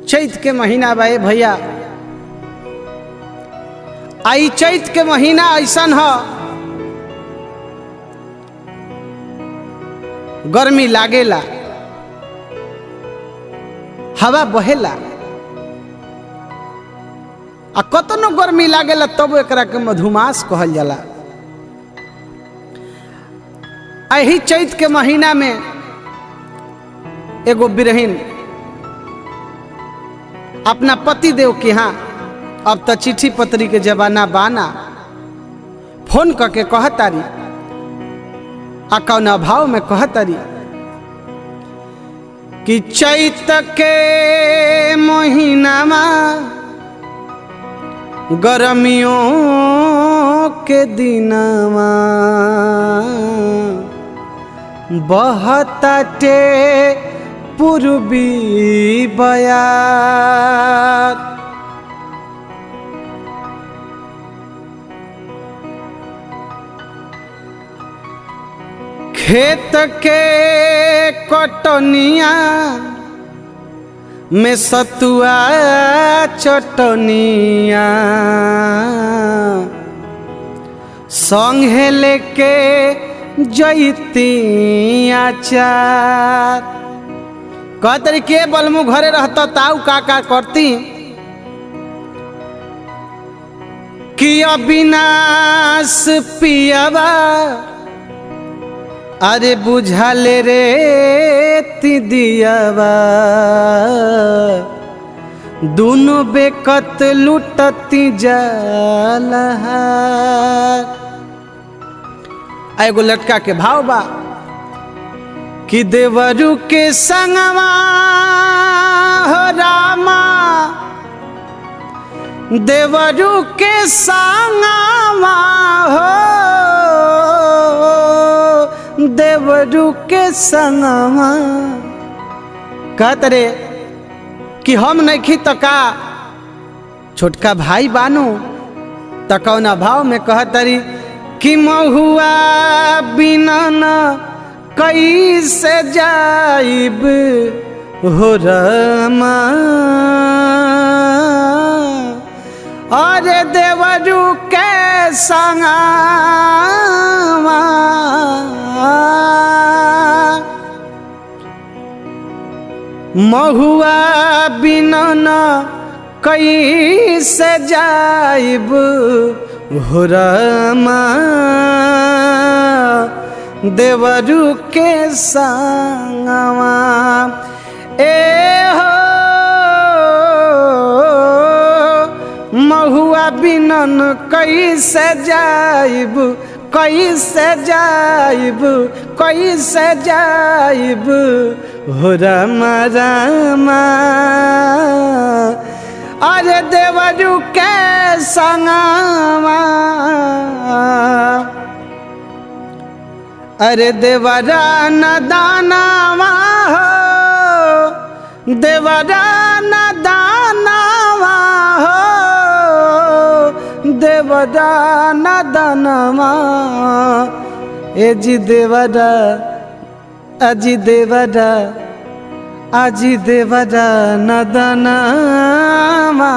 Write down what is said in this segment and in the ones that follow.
चैत के महीना बा भैया। आई चैत के महीना ऐसन ह गर्मी लागेला, हवा बहेला, आ कतनो गर्मी लागेला तब एकरा के मधुमास कहल जाला। एही चैत के महीना में एगो बिरहिन अपना पति देव के यहाँ, अब तो चिट्ठी पत्री के जमाना बाना, फोन करके कहतारी आ कौन भाव में कहतारी कि चैत के महीना गर्मियों के दिनवा बहताटे पूर्वी बयार। खेत के कटनिया में सतुआ चटनिया संगे लेके जैती आचार। कहतरी के बलमु घरे रहता ताऊ का करती कि अविनाश पियावा अरे बुझाले रे तिदियावा दोनों बेकत लुटती जाला। एगो लटका के भाव बा कि देवरू के संगवा हो रामा, देवरू के संगवा हो, देवरू के संगवा। कहत रे कि हम नहीं खी तो का छोटका भाई बानू, तो कौना भाव में कहतरी कि महुआ बिना न कैसे जाइब हो रामा, अरे देवरू के संगवा। महुआ बिना न कैसे जाइब हो रामा, देवरू के संगवा। ए हो महुआ बिना न कैसे जाइब, कैसे जाइब, कैसे जाइब हो रामा रामा, अरे देवरू के संगवा। अरे देवरा न दानवा हो, देवरा न दानवा हो, देवरा न दानवा। ए जी देवरा अजी देवरा, अजी देवरा न दानवा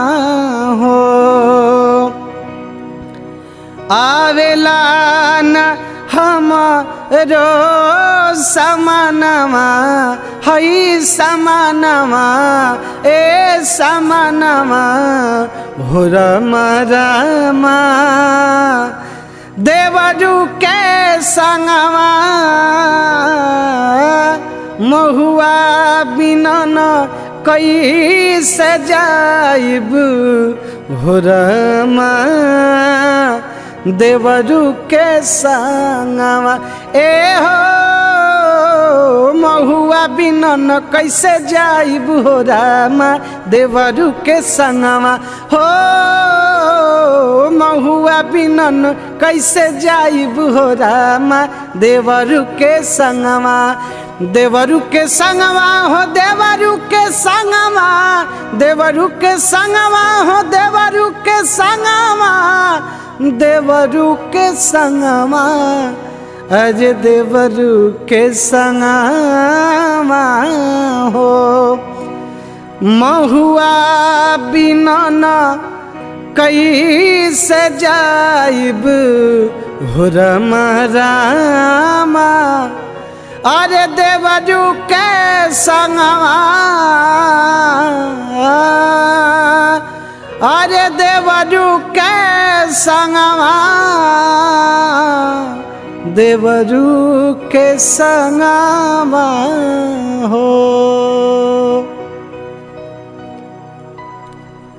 हो। आवेला न हमरो समानवा, हई समानवा, ए समानवा हो रामा रामा, देवरू के संगवा। महुआ बिना न कैसे जाइब हो रामा, देवरू के संगवा। ए हो महुआ बिना न कैसे जाइब हो रामा, देवरू के संगवा। हो महुआ बिना न कैसे जाइब हो रामा, देवरू के संगवा। देवरू के संगवा हो, देवरू के संगवा, देवरू के संगवा हो, देवरू के संगवा, देवरू के संगवा। अज देवरू के संगवा हो महुआ बिना न कैसे जाइब हो रमा रामा अरे देवरू के संगवा अरे देवरू के संगवा देवरू के संगवा हो।